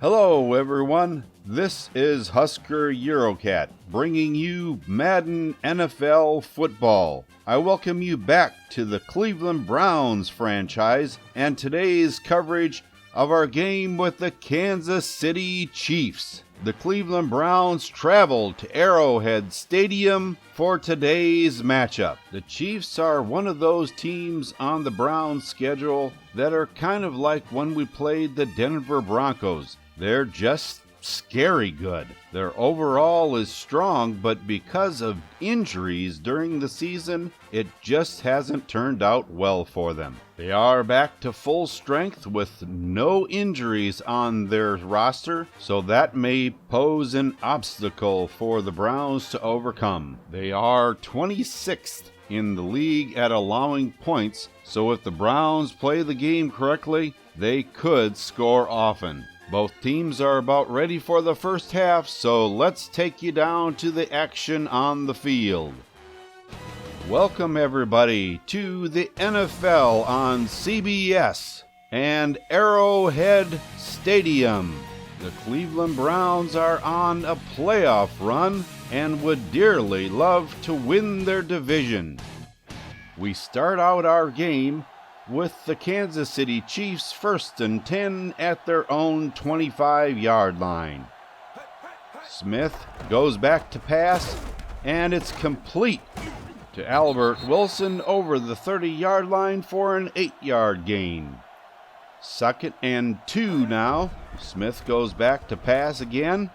Hello everyone, this is Husker Eurocat, bringing you Madden NFL football. I welcome you back to the Cleveland Browns franchise and today's coverage of our game with the Kansas City Chiefs. The Cleveland Browns traveled to Arrowhead Stadium for today's matchup. The Chiefs are one of those teams on the Browns schedule that are kind of like when we played the Denver Broncos. They're just scary good. Their overall is strong, but because of injuries during the season, it just hasn't turned out well for them. They are back to full strength with no injuries on their roster, so that may pose an obstacle for the Browns to overcome. They are 26th in the league at allowing points, so if the Browns play the game correctly, they could score often. Both teams are about ready for the first half, so let's take you down to the action on the field. Welcome everybody to the NFL on CBS and Arrowhead Stadium. The Cleveland Browns are on a playoff run and would dearly love to win their division. We start out our game with the Kansas City Chiefs 1st and 10 at their own 25-yard line. Smith goes back to pass, and it's complete to Albert Wilson over the 30-yard line for an 8-yard gain. 2nd and 2 now. Smith goes back to pass again.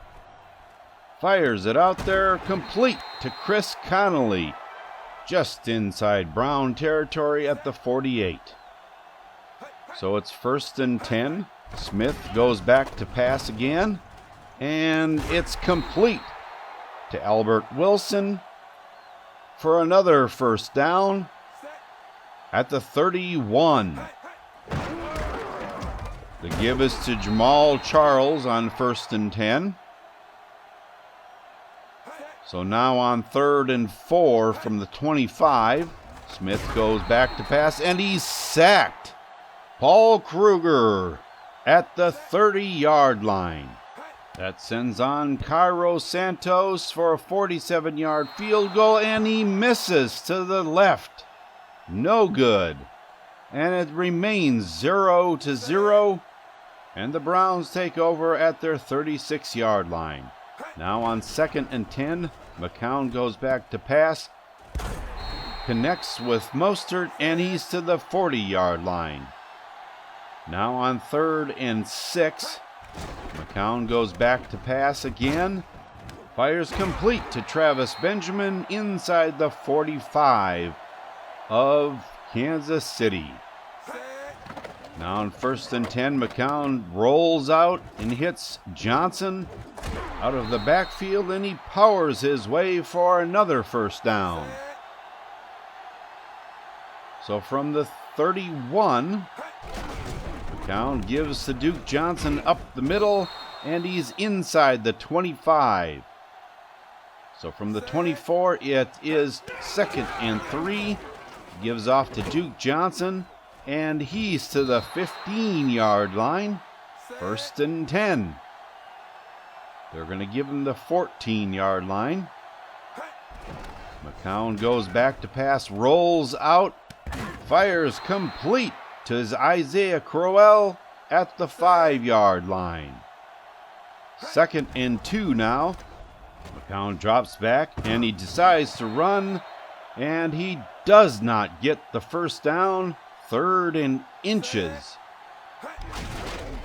Fires it out there, complete to Chris Connolly, just inside Brown territory at the 48. So it's 1st and 10. Smith goes back to pass again, and it's complete to Albert Wilson for another first down at the 31. The give is to Jamal Charles on 1st and 10. So now on 3rd and 4 from the 25, Smith goes back to pass, and he's sacked. Paul Kruger at the 30-yard line. That sends on Cairo Santos for a 47-yard field goal, and he misses to the left. No good. And it remains 0-0, and the Browns take over at their 36-yard line. Now on 2nd and 10, McCown goes back to pass, connects with Mostert, and he's to the 40-yard line. Now on 3rd and 6, McCown goes back to pass again, fires complete to Travis Benjamin inside the 45 of Kansas City. Now on 1st and 10, McCown rolls out and hits Johnson out of the backfield, and he powers his way for another first down. So from the 31, McCown gives to Duke Johnson up the middle, and he's inside the 25. So from the 24, it is 2nd and 3. Gives off to Duke Johnson, and he's to the 15-yard line. 1st and 10. They're going to give him the 14-yard line. McCown goes back to pass, rolls out, fires complete to Isaiah Crowell at the 5-yard line. 2nd and 2 now. McCown drops back, and he decides to run, and he does not get the first down. 3rd and inches.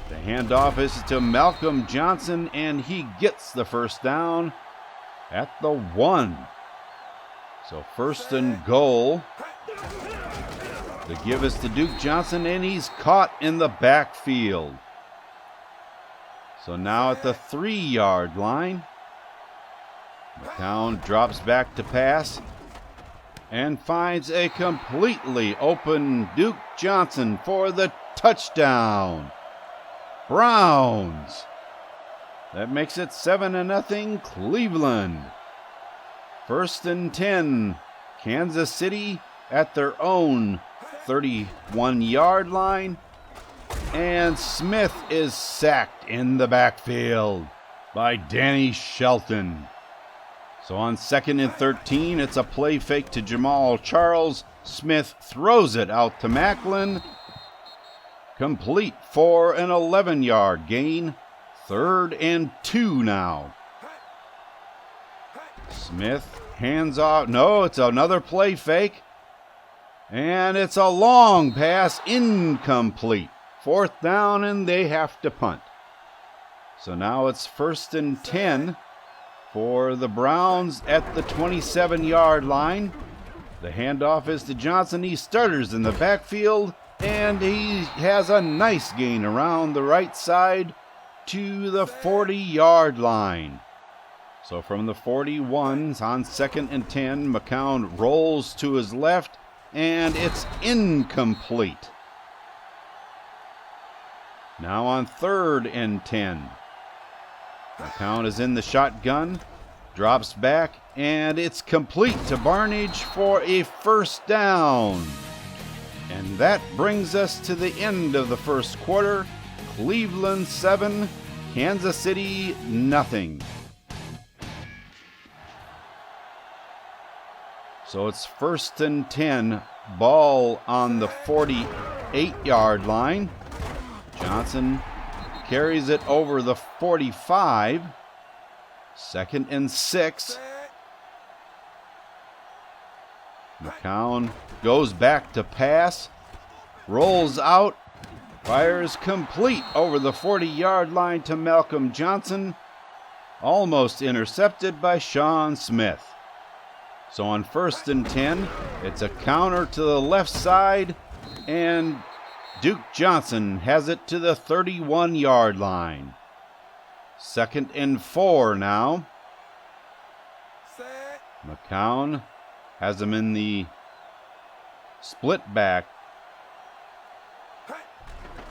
The handoff is to Malcolm Johnson, and he gets the first down at the 1. So 1st and goal. The give is to Duke Johnson, and he's caught in the backfield. So now at the 3-yard line, McCown drops back to pass and finds a completely open Duke Johnson for the touchdown. Browns. That makes it 7-0 Cleveland. 1st and 10, Kansas City at their own 31-yard line. And Smith is sacked in the backfield by Danny Shelton. So on 2nd and 13, it's a play fake to Jamal Charles. Smith throws it out to Macklin. Complete for an 11-yard gain. 3rd and 2 now. Smith hands off. No, it's another play fake. And it's a long pass, incomplete. 4th down, and they have to punt. So now it's 1st and 10 for the Browns at the 27-yard line. The handoff is to Johnson. He stutters in the backfield, and he has a nice gain around the right side to the 40-yard line. So from the 41s on 2nd and 10, McCown rolls to his left, and it's incomplete. Now on 3rd and 10. McCown is in the shotgun, drops back, and it's complete to Barnage for a 1st down. And that brings us to the end of the first quarter. Cleveland 7, Kansas City nothing. So it's 1st and 10, ball on the 48-yard line. Johnson carries it over the 45. 2nd and 6. McCown goes back to pass, rolls out, fires complete over the 40-yard line to Malcolm Johnson, almost intercepted by Sean Smith. So on 1st and 10, it's a counter to the left side, and Duke Johnson has it to the 31-yard line. 2nd and 4 now. McCown has him in the split back.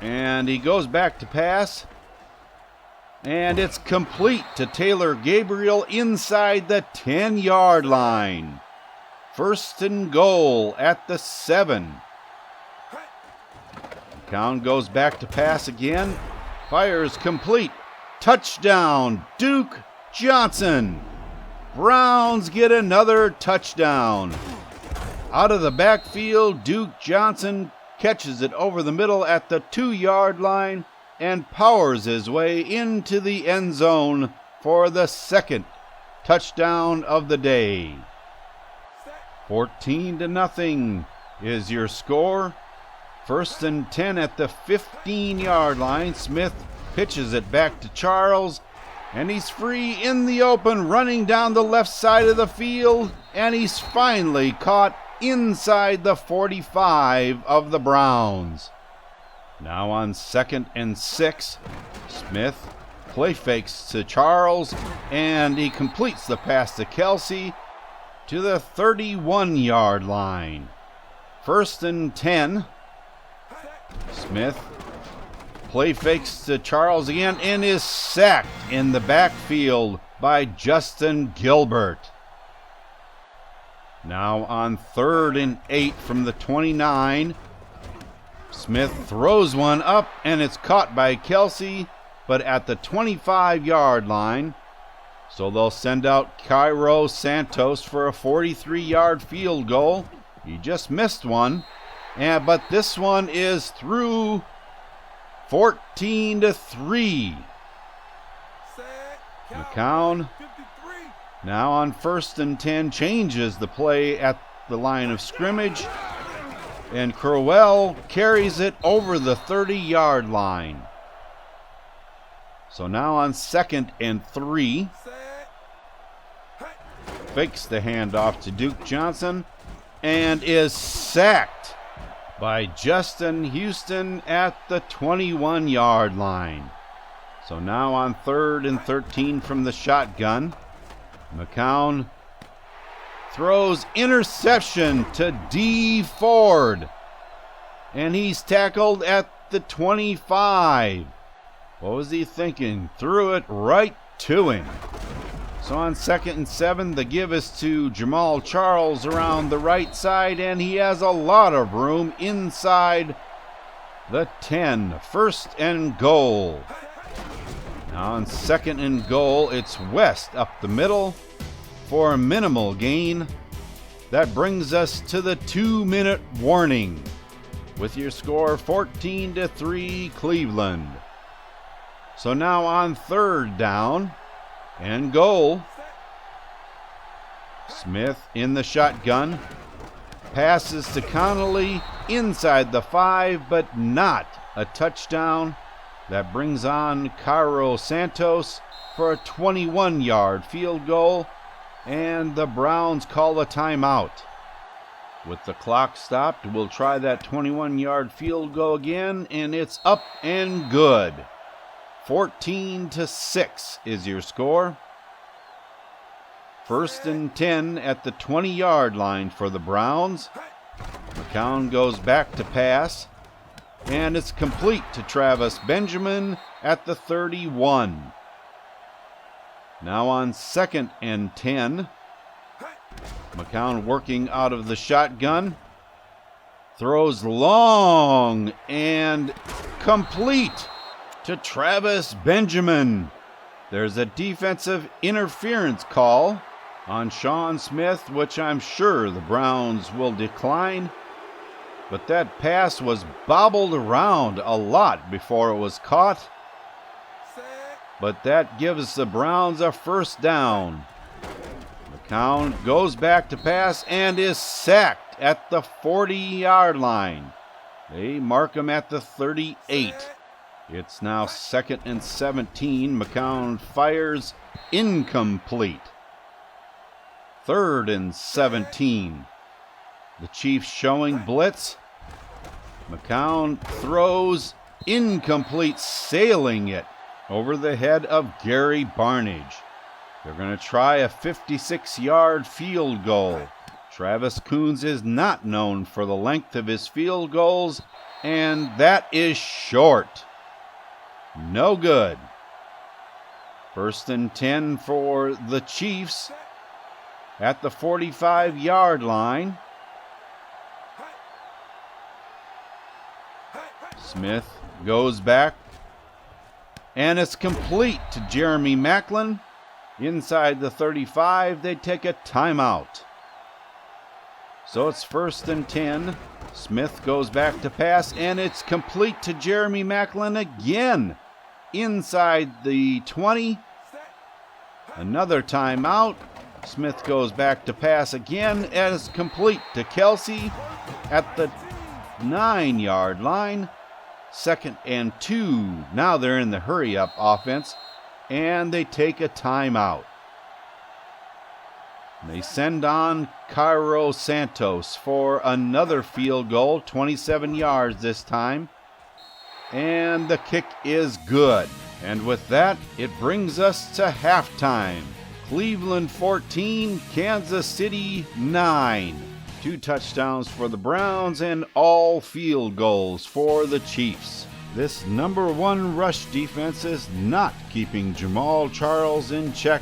And he goes back to pass. And it's complete to Taylor Gabriel inside the 10-yard line. 1st and goal at the 7. McCown goes back to pass again. Fires complete. Touchdown, Duke Johnson. Browns get another touchdown. Out of the backfield, Duke Johnson catches it over the middle at the 2-yard line and powers his way into the end zone for the 2nd touchdown of the day. 14-0 is your score. 1st and 10 at the 15-yard line. Smith pitches it back to Charles, and he's free in the open, running down the left side of the field, and he's finally caught inside the 45 of the Browns. Now on 2nd and 6, Smith play fakes to Charles, and he completes the pass to Kelsey to the 31-yard line. 1st and 10. Smith play fakes to Charles again and is sacked in the backfield by Justin Gilbert. Now on 3rd and 8 from the 29. Smith throws one up, and it's caught by Kelsey, but at the 25-yard line. So they'll send out Cairo Santos for a 43-yard field goal. He just missed one, but this one is through. 14-3. McCown now on 1st and 10 changes the play at the line of scrimmage, and Crowell carries it over the 30-yard line. So now on 2nd and 3, fakes the handoff to Duke Johnson and is sacked by Justin Houston at the 21-yard line. So now on 3rd and 13 from the shotgun, McCown throws interception to D. Ford, and he's tackled at the 25. What was he thinking? Threw it right to him. So on 2nd and 7, the give is to Jamal Charles around the right side, and he has a lot of room inside the 10, first and goal. Now on second and goal, it's West up the middle for a minimal gain. That brings us to the 2-minute warning with your score 14-3 Cleveland. So now on third down and goal, Smith in the shotgun, passes to Connolly inside the 5, but not a touchdown. That brings on Cairo Santos for a 21-yard field goal, and the Browns call a timeout. With the clock stopped, we'll try that 21-yard field goal again, and it's up and good. 14-6 is your score. First and 10 at the 20-yard line for the Browns. McCown goes back to pass, and it's complete to Travis Benjamin at the 31. Now on second and 10, McCown working out of the shotgun, throws long and complete to Travis Benjamin. There's a defensive interference call on Sean Smith, which I'm sure the Browns will decline. But that pass was bobbled around a lot before it was caught. But that gives the Browns a first down. McCown goes back to pass and is sacked at the 40-yard line. They mark him at the 38. It's now second and 17. McCown fires incomplete. Third and 17. The Chiefs showing blitz. McCown throws incomplete, sailing it over the head of Gary Barnage. They're going to try a 56-yard field goal. Travis Coons is not known for the length of his field goals, and that is short. No good. First and 10 for the Chiefs at the 45-yard line. Smith goes back, and it's complete to Jeremy Maclin. Inside the 35, they take a timeout. So it's first and 10. Smith goes back to pass, and it's complete to Jeremy Maclin again. Inside the 20. Another timeout. Smith goes back to pass again, and it's complete to Kelsey at the 9-yard line. Second and 2. Now they're in the hurry-up offense, and they take a timeout. They send on Cairo Santos for another field goal, 27 yards this time. And the kick is good. And with that, it brings us to halftime. Cleveland 14, Kansas City 9. 2 touchdowns for the Browns and all field goals for the Chiefs. This number 1 rush defense is not keeping Jamal Charles in check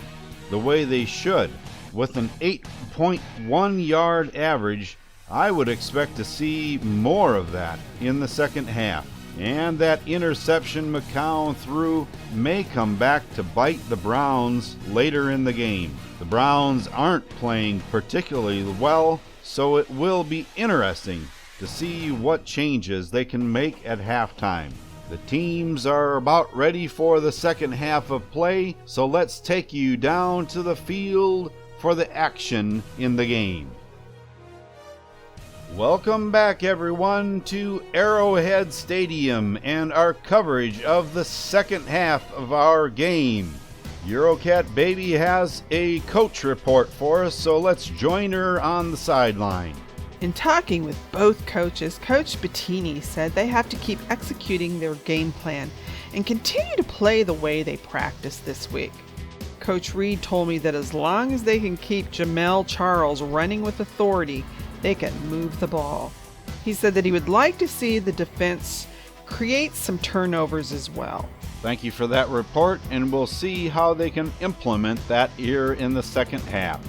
the way they should. With an 8.1 yard average, I would expect to see more of that in the second half. And that interception McCown threw may come back to bite the Browns later in the game. The Browns aren't playing particularly well, so it will be interesting to see what changes they can make at halftime. The teams are about ready for the second half of play, so let's take you down to the field for the action in the game. Welcome back, everyone, to Arrowhead Stadium and our coverage of the second half of our game. Eurocat Baby has a coach report for us, so let's join her on the sideline. In talking with both coaches, Coach Bettini said they have to keep executing their game plan and continue to play the way they practiced this week. Coach Reed told me that as long as they can keep Jamal Charles running with authority, they can move the ball. He said that he would like to see the defense create some turnovers as well. Thank you for that report, and we'll see how they can implement that here in the second half.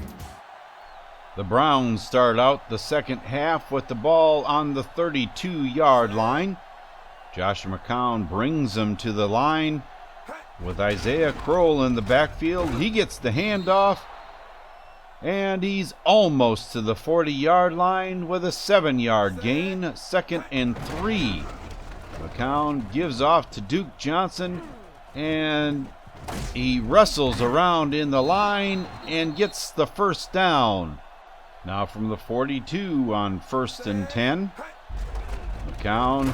The Browns start out the second half with the ball on the 32-yard line. Josh McCown brings him to the line with Isaiah Crowell in the backfield. He gets the handoff, and he's almost to the 40-yard line with a 7-yard gain, 2nd and 3. McCown gives off to Duke Johnson, and he wrestles around in the line and gets the first down. Now from the 42 on 1st and 10. McCown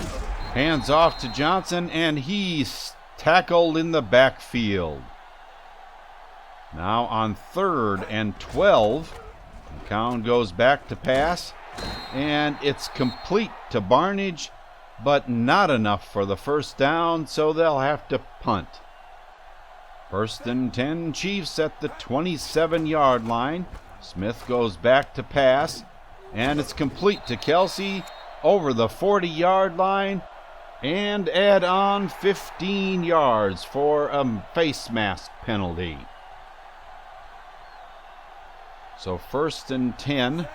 hands off to Johnson, and he's tackled in the backfield. Now on 3rd and 12, McCown goes back to pass, and it's complete to Barnage, but not enough for the first down, so they'll have to punt. 1st and 10, Chiefs at the 27-yard line. Smith goes back to pass, and it's complete to Kelsey over the 40-yard line, and add on 15 yards for a face mask penalty. So 1st and 10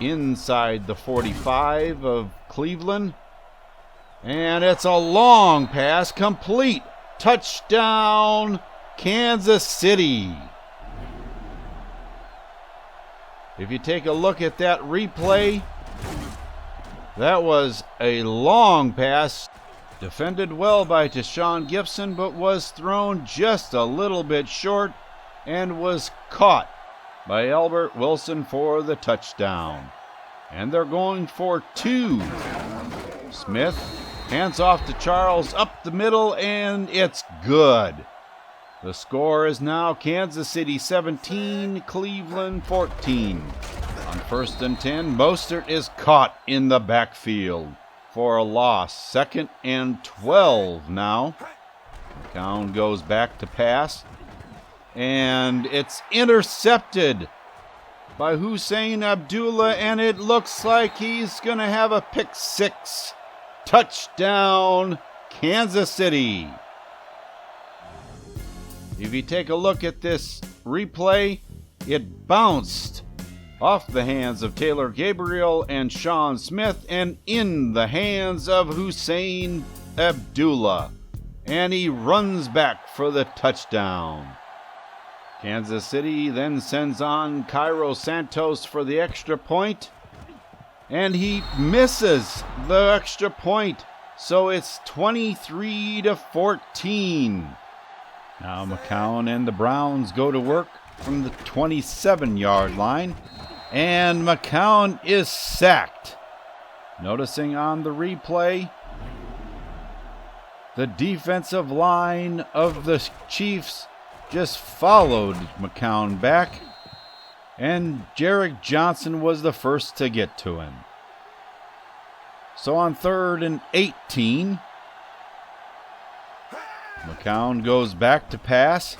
inside the 45 of Cleveland, and it's a long pass, complete, touchdown, Kansas City. If you take a look at that replay, that was a long pass, defended well by Tashawn Gibson, but was thrown just a little bit short and was caught by Albert Wilson for the touchdown. And they're going for 2. Smith hands off to Charles up the middle, and it's good. The score is now Kansas City 17, Cleveland 14. On 1st and 10, Mostert is caught in the backfield for a loss. 2nd and 12 now. McCown goes back to pass, and it's intercepted by Hussein Abdullah, and it looks like he's going to have a pick 6. Touchdown, Kansas City. If you take a look at this replay, it bounced off the hands of Taylor Gabriel and Sean Smith and in the hands of Hussein Abdullah. And he runs back for the touchdown. Kansas City then sends on Cairo Santos for the extra point, and he misses the extra point, so it's 23-14. Now McCown and the Browns go to work from the 27-yard line, and McCown is sacked. Noticing on the replay, the defensive line of the Chiefs just followed McCown back, and Jarek Johnson was the first to get to him. So on 3rd and 18, McCown goes back to pass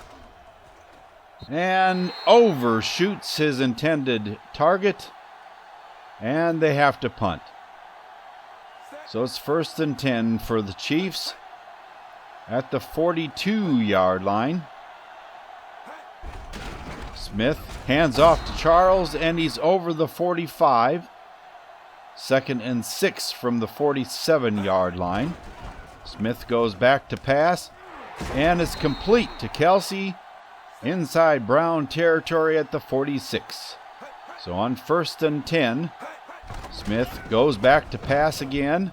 and overshoots his intended target, and they have to punt. So it's 1st and 10 for the Chiefs at the 42-yard line. Smith hands off to Charles, and he's over the 45. 2nd and 6 from the 47-yard line. Smith goes back to pass, and it's complete to Kelsey inside Brown territory at the 46. So on 1st and 10, Smith goes back to pass again,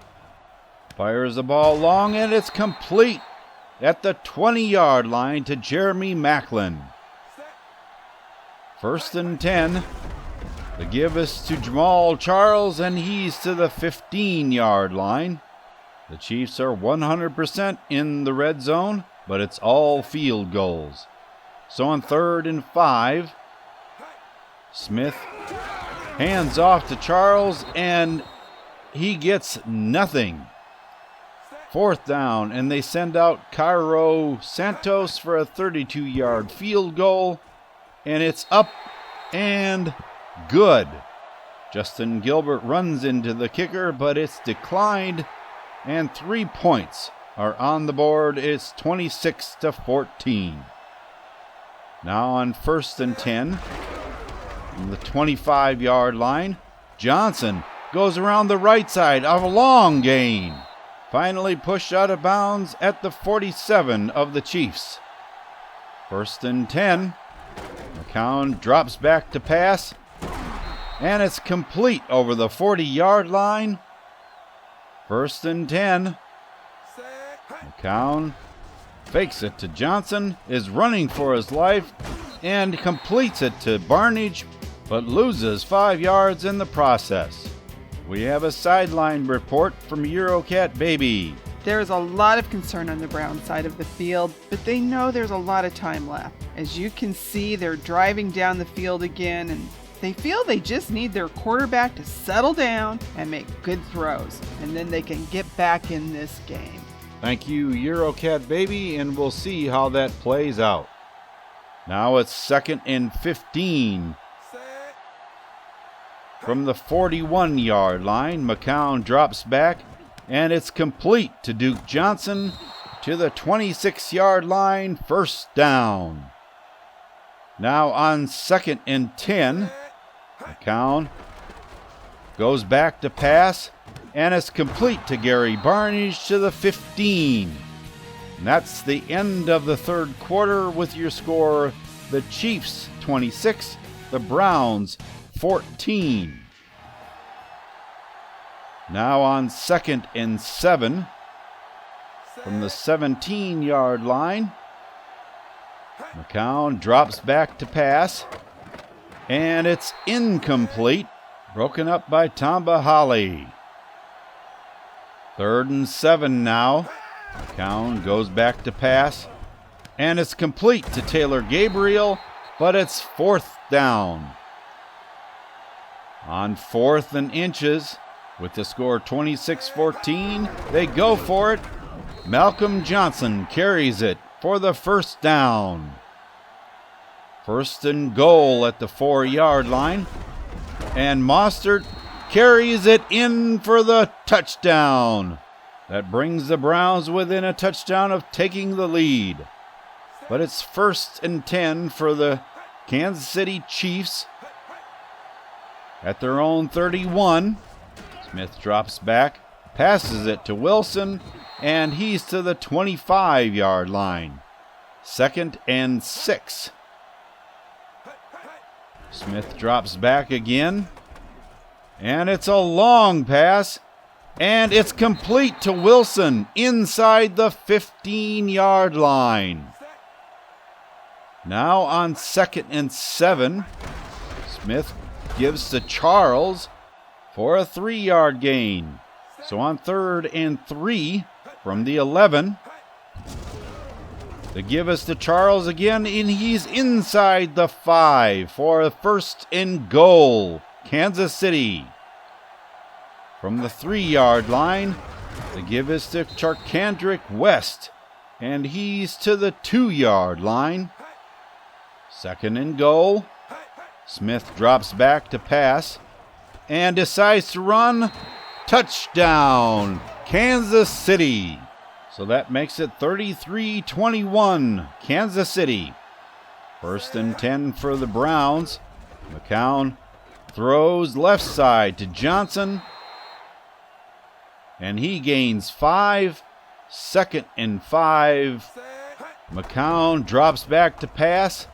fires the ball long, and it's complete at the 20-yard line to Jeremy Macklin. 1st and 10. The give is to Jamal Charles, and he's to the 15-yard line. The Chiefs are 100% in the red zone, but it's all field goals. So on 3rd and 5, Smith hands off to Charles, and he gets nothing. 4th down, and they send out Cairo Santos for a 32-yard field goal, and it's up and good. Justin Gilbert runs into the kicker, but it's declined, and 3 points are on the board. It's 26-14. Now on 1st and 10, from the 25-yard line, Johnson goes around the right side of a long gain, finally pushed out of bounds at the 47 of the Chiefs. 1st and 10. McCown drops back to pass, and it's complete over the 40-yard line. 1st and 10. McCown fakes it to Johnson, is running for his life, and completes it to Barnage, but loses 5 yards in the process. We have a sideline report from Eurocat Baby. There is a lot of concern on the Browns side of the field, but they know there's a lot of time left. As you can see, they're driving down the field again, and they feel they just need their quarterback to settle down and make good throws, and then they can get back in this game. Thank you, Eurocat Baby, and we'll see how that plays out. Now it's 2nd and 15. From the 41-yard line, McCown drops back, and it's complete to Duke Johnson to the 26-yard line, 1st down. Now on 2nd and 10, McCown goes back to pass, and it's complete to Gary Barnage to the 15. And that's the end of the 3rd quarter with your score, the Chiefs 26, the Browns 14. Now on 2nd and 7, from the 17-yard line, McCown drops back to pass, and it's incomplete, broken up by Tamba Holly. 3rd and 7 now. McCown goes back to pass, and it's complete to Taylor Gabriel, but it's 4th down. On 4th and inches, with the score 26-14, they go for it. Malcolm Johnson carries it for the 1st down. 1st and goal at the 4-yard line, and Mostert carries it in for the touchdown. That brings the Browns within a touchdown of taking the lead. But it's 1st and 10 for the Kansas City Chiefs at their own 31. Smith drops back, passes it to Wilson, and he's to the 25-yard line. 2nd and 6. Smith drops back again, and it's a long pass, and it's complete to Wilson inside the 15-yard line. Now on 2nd and 7, Smith gives to Charles for a 3-yard gain. So on 3rd and 3 from the 11, they give us to Charles again, and he's inside the 5 for a 1st and goal. Kansas City. From the 3-yard line, they give us to Charkandrick West, and he's to the 2-yard line. 2nd and goal. Smith drops back to pass and decides to run. Touchdown, Kansas City. So that makes it 33-21, Kansas City. 1st and 10 for the Browns. McCown throws left side to Johnson, and he gains 5. 2nd and 5. McCown drops back to pass,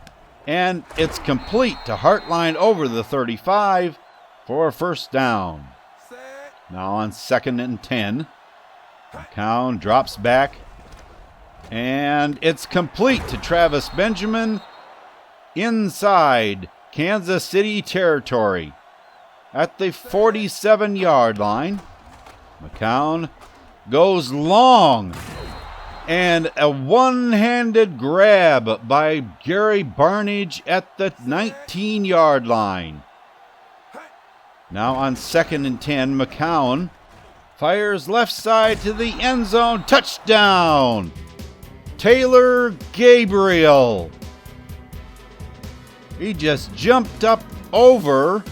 and it's complete to Hartline over the 35 for a 1st down. Now on 2nd and 10, McCown drops back, and it's complete to Travis Benjamin inside Kansas City territory at the 47-yard line. McCown goes long, and a one-handed grab by Gary Barnage at the 19-yard line. Now on 2nd and 10, McCown fires left side to the end zone. Touchdown, Taylor Gabriel. He just jumped up over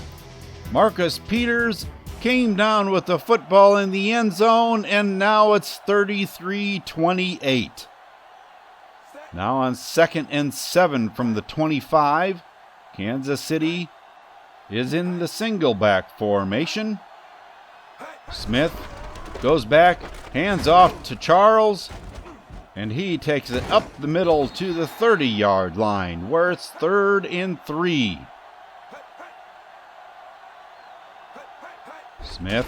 Marcus Peters, came down with the football in the end zone, and now it's 33-28. Now on 2nd and 7 from the 25, Kansas City is in the single back formation. Smith goes back, hands off to Charles, and he takes it up the middle to the 30-yard line, where it's 3rd and 3. Smith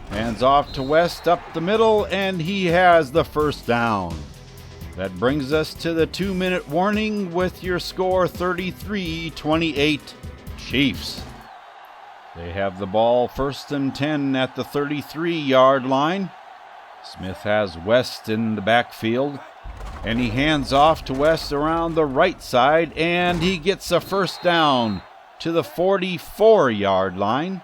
hands off to West up the middle, and he has the first down. That brings us to the 2-minute warning with your score 33-28 Chiefs. They have the ball 1st and 10 at the 33-yard line. Smith has West in the backfield, and he hands off to West around the right side, and he gets a first down to the 44-yard line.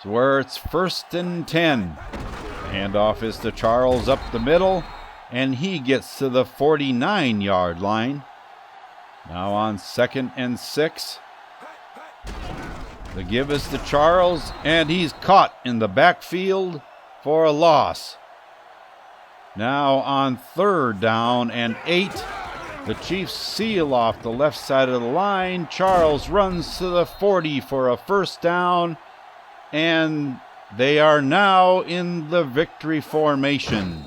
So where it's 1st and 10. The handoff is to Charles up the middle, and he gets to the 49-yard line. Now on 2nd and 6. The give is to Charles, and he's caught in the backfield for a loss. Now on 3rd down and 8. The Chiefs seal off the left side of the line. Charles runs to the 40 for a first down, and they are now in the victory formation.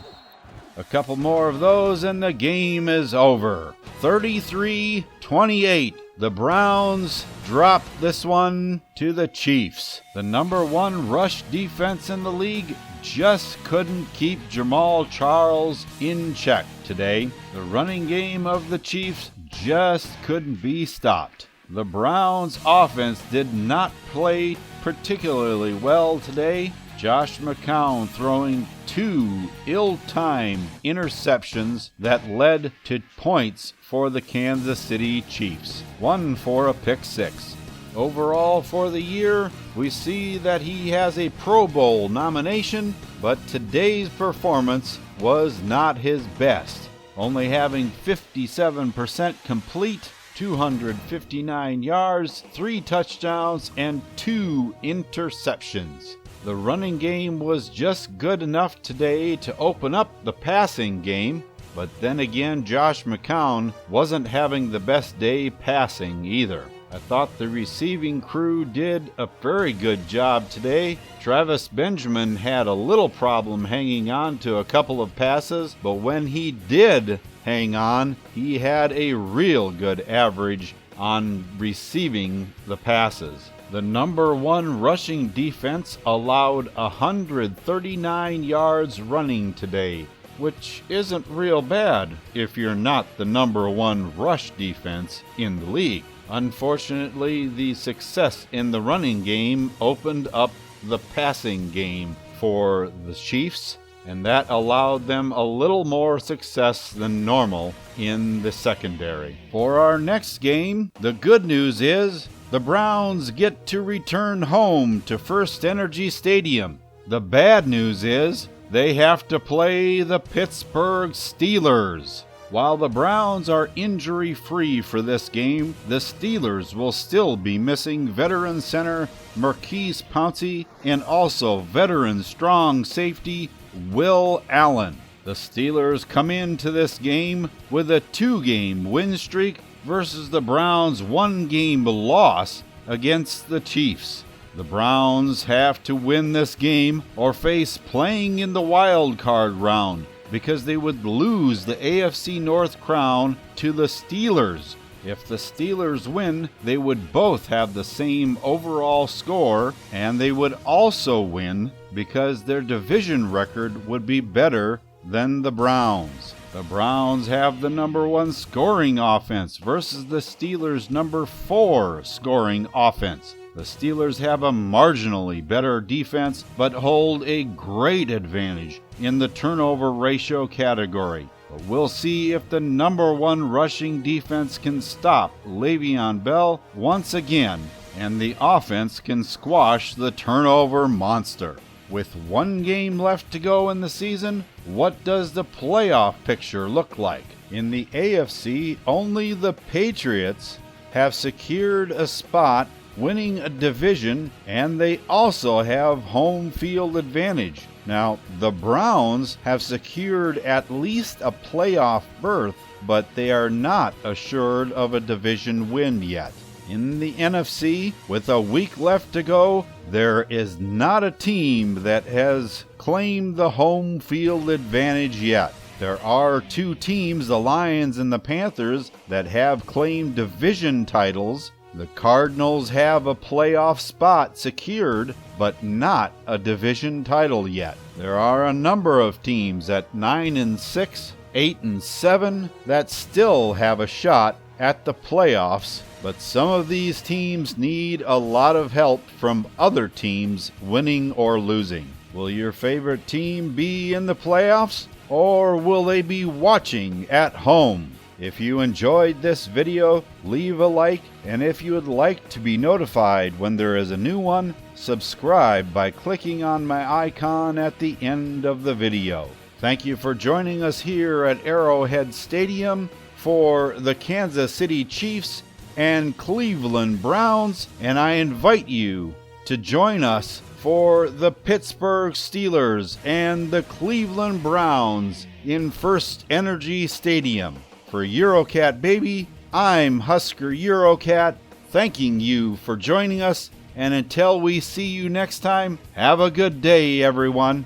A couple more of those and the game is over. 33-28. The Browns drop this one to the Chiefs. The number 1 rush defense in the league just couldn't keep Jamal Charles in check today. The running game of the Chiefs just couldn't be stopped. The Browns offense did not play particularly well today. Josh McCown throwing 2 ill-timed interceptions that led to points for the Kansas City Chiefs. 1 for a pick 6. Overall for the year, we see that he has a Pro Bowl nomination, but today's performance was not his best, only having 57% complete, 259 yards, 3 touchdowns, and 2 interceptions. The running game was just good enough today to open up the passing game, but then again, Josh McCown wasn't having the best day passing either. I thought the receiving crew did a very good job today. Travis Benjamin had a little problem hanging on to a couple of passes, but when he did hang on, he had a real good average on receiving the passes. The number 1 rushing defense allowed 139 yards running today, which isn't real bad if you're not the number 1 rush defense in the league. Unfortunately, the success in the running game opened up the passing game for the Chiefs, and that allowed them a little more success than normal in the secondary. For our next game, the good news is the Browns get to return home to First Energy Stadium. The bad news is they have to play the Pittsburgh Steelers. While the Browns are injury-free for this game, the Steelers will still be missing veteran center Marquise Pouncey and also veteran strong safety Will Allen. The Steelers come into this game with a 2-game win streak versus the Browns' 1-game loss against the Chiefs. The Browns have to win this game or face playing in the wild card round, because they would lose the AFC North crown to the Steelers. If the Steelers win, they would both have the same overall score, and they would also win because their division record would be better than the Browns. The Browns have the number 1 scoring offense versus the Steelers' number 4 scoring offense. The Steelers have a marginally better defense, but hold a great advantage in the turnover ratio category. But we'll see if the number 1 rushing defense can stop Le'Veon Bell once again, and the offense can squash the turnover monster. With 1 game left to go in the season, what does the playoff picture look like? In the AFC, only the Patriots have secured a spot winning a division, and they also have home field advantage. Now, the Browns have secured at least a playoff berth, but they are not assured of a division win yet. In the NFC, with a week left to go, there is not a team that has claimed the home field advantage yet. There are two teams, the Lions and the Panthers, that have claimed division titles. The Cardinals have a playoff spot secured, but not a division title yet. There are a number of teams at 9-6, 8-7 that still have a shot at the playoffs, but some of these teams need a lot of help from other teams winning or losing. Will your favorite team be in the playoffs, or will they be watching at home? If you enjoyed this video, leave a like, and if you would like to be notified when there is a new one, subscribe by clicking on my icon at the end of the video. Thank you for joining us here at Arrowhead Stadium for the Kansas City Chiefs and Cleveland Browns, and I invite you to join us for the Pittsburgh Steelers and the Cleveland Browns in First Energy Stadium. For Eurocat Baby, I'm Husker Eurocat, thanking you for joining us, and until we see you next time, have a good day, everyone.